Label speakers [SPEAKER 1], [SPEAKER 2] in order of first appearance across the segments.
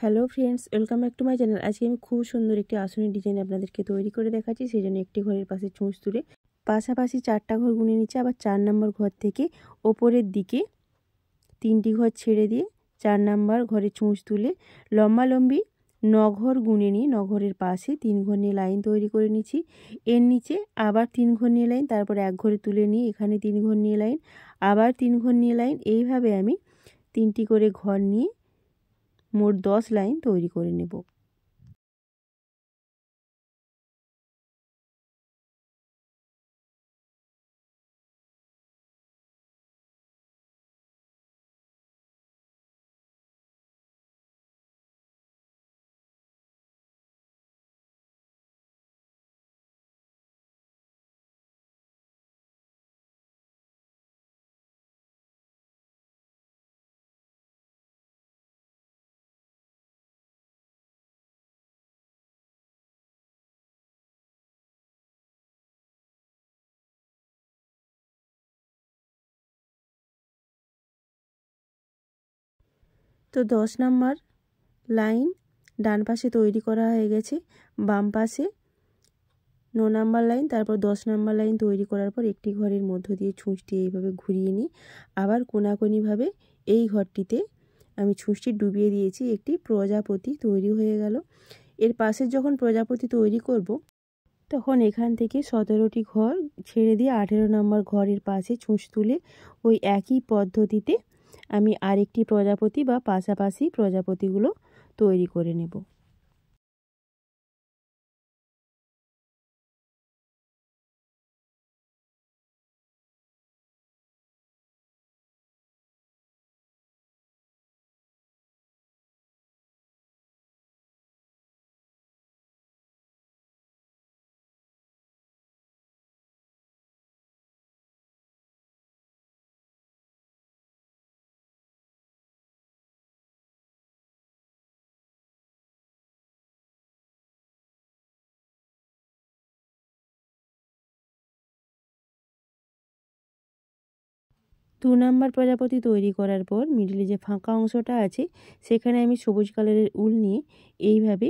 [SPEAKER 1] Hello friends, welcome back to my channel. আজকে আমি খুব সুন্দর একটি আসনের ডিজাইন আপনাদেরকে তৈরি করে দেখাচ্ছি। সেই জন্য একটি ঘরের পাশে ছুঁচ তুলে পাশাপাশি 4টা ঘর গুনে নিচ্ছে। আবার 4 নম্বর ঘর থেকে ওপরের দিকে 3টি ঘর ছেড়ে দিয়ে 4 নম্বর ঘরে ছুঁচ তুলে লম্বালম্বি 9 ঘর গুনে নিয়ে 9 ঘরের পাশে 3 ঘর নিয়ে লাইন তৈরি করে নিচ্ছি। এর নিচে আবার 3 ঘর নিয়ে লাইন, তারপর এক ঘরে তুলে নিয়ে এখানে 3 ঘর নিয়ে লাইন, আবার 3 ঘর নিয়ে লাইন। এইভাবে আমি 3টি করে ঘর নিয়ে মোট 10 লাইন তৈরি করে নেব। তো 10 নম্বর লাইন ডান পাশে তৈরি করা হয়ে গেছে। বাম পাশে 9 নম্বর লাইন, তারপর 10 নম্বর লাইন তৈরি করার পর একটি ঘরের মধ্য দিয়ে ছুঁচটি এইভাবে ঘুরিয়ে নিই। আবার কোনাকুনিভাবে এই ঘরটিতে আমি ছুঁচটি ডুবিয়ে দিয়েছি। একটি প্রজাপতি তৈরি হয়ে গেল। এর পাশে যখন প্রজাপতি তৈরি করব, তখন এখান থেকে 17টি ঘর ছেড়ে দিয়ে 18 নম্বর ঘরের পাশে ছুঁচ তুলে ওই একই পদ্ধতিতে আমি আরেকটি প্রজাপতি বা পাশাপাশি প্রজাপতিগুলো তৈরি করে নেব। দু নম্বর প্রজাপতি তৈরি করার পর মিডলে যে ফাঁকা অংশটা আছে সেখানে আমি সবুজ কালারের উল নিয়ে এইভাবে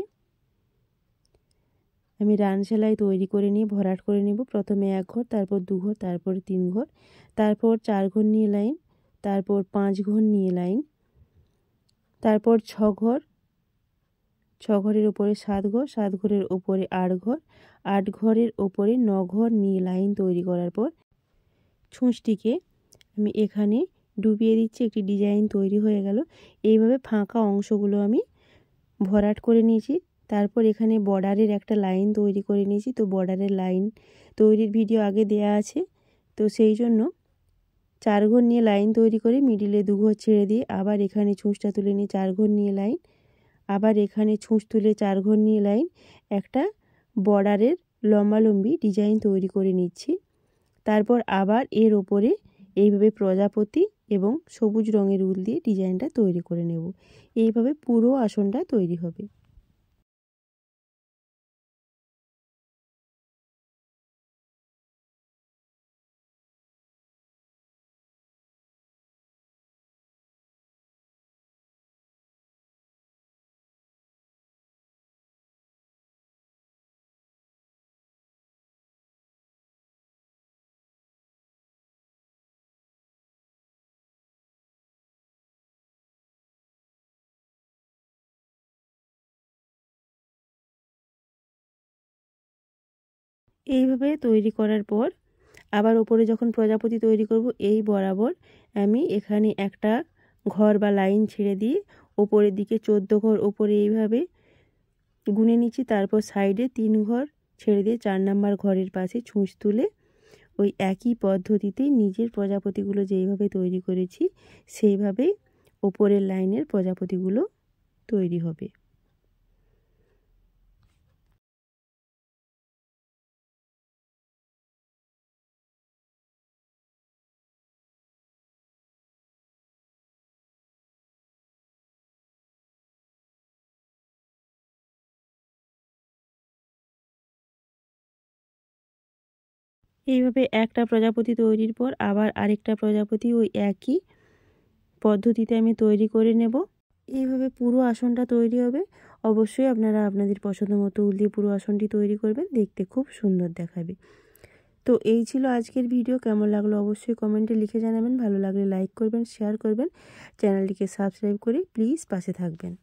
[SPEAKER 1] আমি রান সেলাই তৈরি করে নিয়ে ভরাট করে নেব। প্রথমে 1 ঘর, তারপর 2 ঘর, তারপর 3 ঘর, তারপর 4 ঘর নিয়ে লাইন, তারপর 5 ঘর নিয়ে লাইন, তারপর 6 ঘর, 6 ঘরের ওপরে 7 ঘর, 7 ঘরের ওপরে 8 ঘর, 8 ঘরের ওপরে 9 ঘর নিয়ে লাইন তৈরি করার পর ছুঁচটিকে আমি এখানে ডুবিয়ে দিচ্ছি। একটি ডিজাইন তৈরি হয়ে গেল। এইভাবে ফাঁকা অংশগুলো আমি ভরাট করে নিয়েছি। তারপর এখানে বর্ডারের একটা লাইন তৈরি করে নিয়েছি। তো বর্ডারের লাইন তৈরির ভিডিও আগে দেয়া আছে। তো সেই জন্য 4 ঘর নিয়ে লাইন তৈরি করে মিডিলে 2 ঘর ছেড়ে দিয়ে আবার এখানে ছুঁচটা তুলে নিয়ে 4 ঘর নিয়ে লাইন, আবার এখানে ছুঁচ তুলে 4 ঘর নিয়ে লাইন, একটা বর্ডারের লম্বালম্বি ডিজাইন তৈরি করে নিচ্ছি। তারপর আবার এর ওপরে এইভাবে প্রজাপতি এবং সবুজ রঙের উল দিয়ে ডিজাইনটা তৈরি করে নেব। এইভাবে পুরো আসনটা তৈরি হবে। এইভাবে তৈরি করার পর আবার ওপরে যখন প্রজাপতি তৈরি করব, এই বরাবর আমি এখানে একটা ঘর বা লাইন ছেড়ে দিয়ে ওপরের দিকে 14 ঘর ওপরে এইভাবে গুনে নিচ্ছি। তারপর সাইডে 3 ঘর ছেড়ে দিয়ে 4 নম্বর ঘরের পাশে ছুঁচ তুলে ওই একই পদ্ধতিতে নিজের প্রজাপতিগুলো যেইভাবে তৈরি করেছি সেইভাবেই ওপরের লাইনের প্রজাপতিগুলো তৈরি হবে। এইভাবে একটা প্রজাপতি তৈরির পর আবার আরেকটা প্রজাপতি ওই একই পদ্ধতিতে আমি তৈরি করে নেব। এইভাবে পুরো আসনটা তৈরি হবে। অবশ্যই আপনারা আপনাদের পছন্দ মতো উল দিয়ে পুরো আসনটি তৈরি করবেন, দেখতে খুব সুন্দর দেখাবে। তো এই ছিল আজকের ভিডিও। কেমন লাগলো অবশ্যই কমেন্টে লিখে জানাবেন। ভালো লাগলে লাইক করবেন, শেয়ার করবেন, চ্যানেলটিকে সাবস্ক্রাইব করে প্লিজ পাশে থাকবেন।